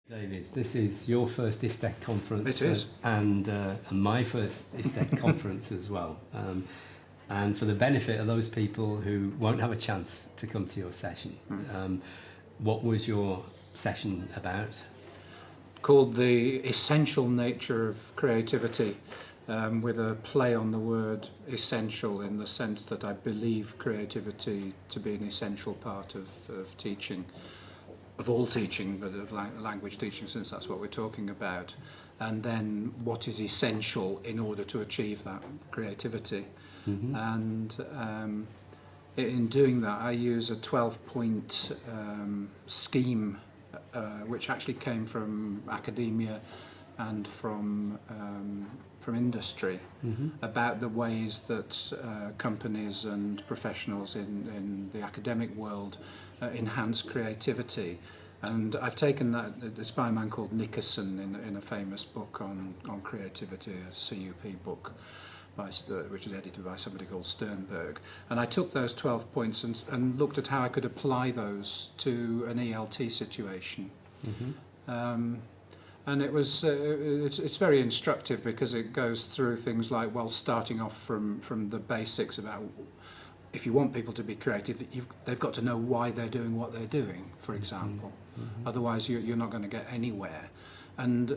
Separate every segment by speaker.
Speaker 1: David, this is your first ISTEK conference.
Speaker 2: It is.
Speaker 1: And my first ISTEK conference as well. And for the benefit of those people who won't have a chance to come to your session, what was your session about?
Speaker 2: Called The Essential Nature of Creativity, with a play on the word essential, in the sense that I believe creativity to be an essential part of teaching. Of all teaching, but of language teaching, since that's what we're talking about. And then what is essential in order to achieve that creativity. And in doing that, I use a 12-point scheme, which actually came from academia and from industry, about the ways that companies and professionals in the academic world enhance creativity. And I've taken that, it's by a man called Nickerson in a famous book on creativity, a CUP book, which is edited by somebody called Sternberg. And I took those 12 points and looked at how I could apply those to an ELT situation. And it was it's very instructive, because it goes through things like, well, starting off from the basics about, if you want people to be creative, they've got to know why they're doing what they're doing, for example. Otherwise you're not going to get anywhere. And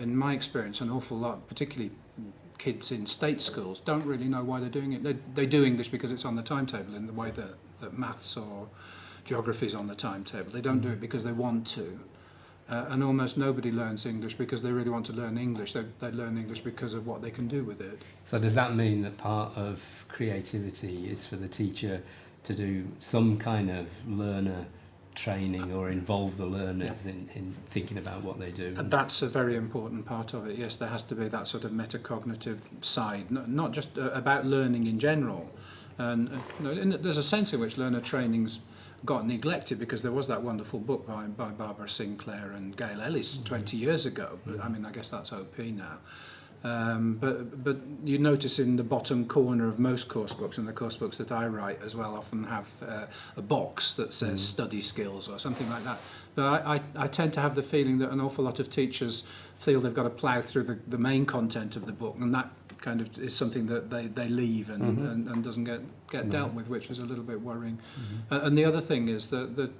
Speaker 2: in my experience, an awful lot, particularly kids in state schools, don't really know why they're doing it. They do English because it's on the timetable, in the way that maths or geography is on the timetable. They don't do it because they want to. And almost nobody learns English because they really want to learn English. They learn English because of what they can do with it.
Speaker 1: So does that mean that part of creativity is for the teacher to do some kind of learner training, or involve the learners in thinking about what they do?
Speaker 2: And that's a very important part of it, yes. There has to be that sort of metacognitive side, not just about learning in general. And there's a sense in which learner training's got neglected, because there was that wonderful book by Barbara Sinclair and Gail Ellis 20 years ago, but I mean, I guess that's OP now. But you notice in the bottom corner of most course books, and the course books that I write as well, often have a box that says study skills or something like that. But I tend to have the feeling that an awful lot of teachers feel they've got to plough through the main content of the book, and that kind of is something that they leave and doesn't get dealt with, which is a little bit worrying. And the other thing is that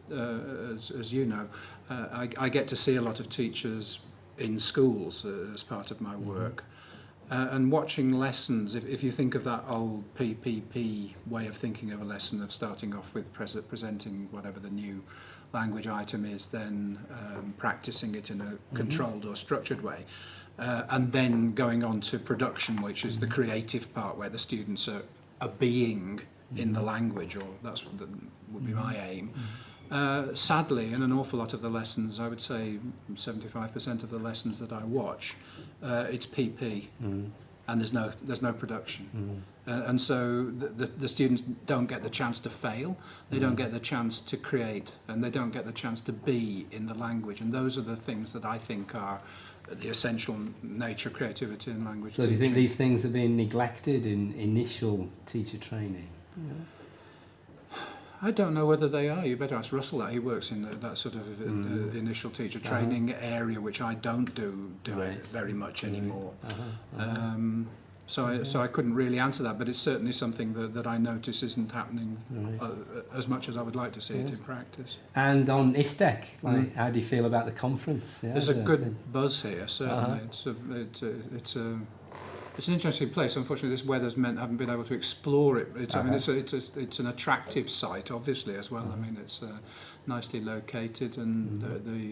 Speaker 2: as you know, I get to see a lot of teachers in schools as part of my work, and watching lessons. If you think of that old PPP way of thinking of a lesson, of starting off with presenting whatever the new language item is, then practicing it in a controlled or structured way, and then going on to production, which is the creative part, where the students are being in the language, or that's what would be my aim. Sadly, in an awful lot of the lessons, I would say 75% of the lessons that I watch, it's PP, and there's no production. And so the students don't get the chance to fail, they don't get the chance to create, and they don't get the chance to be in the language. And those are the things that I think are the essential nature of creativity in language teaching.
Speaker 1: So do you think these things are being neglected in initial teacher training?
Speaker 2: I don't know whether they are. You better ask Russell that. He works in that sort of initial teacher training area, which I don't do it very much anymore. So I couldn't really answer that, but it's certainly something that I notice isn't happening as much as I would like to see it in practice.
Speaker 1: And on ISTEK, how do you feel about the conference? Yeah,
Speaker 2: there's a good buzz here, certainly. It's an interesting place. Unfortunately, this weather's meant I haven't been able to explore it. I mean, it's an attractive site, obviously, as well. I mean, it's nicely located, and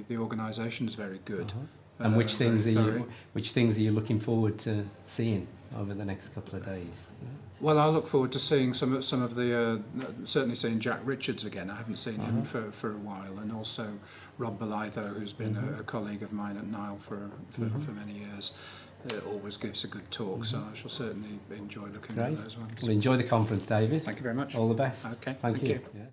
Speaker 2: the organisation is very good.
Speaker 1: And which things are you looking forward to seeing over the next couple of days?
Speaker 2: Well, I look forward to seeing some of the certainly seeing Jack Richards again. I haven't seen him for a while, and also Rob Belitho, who's been a colleague of mine at Nile for many years. Always gives a good talk, so I shall certainly enjoy looking at those ones.
Speaker 1: Well, enjoy the conference, David.
Speaker 2: Thank you very much.
Speaker 1: All the best.
Speaker 2: Okay,
Speaker 1: Thank you.
Speaker 2: Yeah.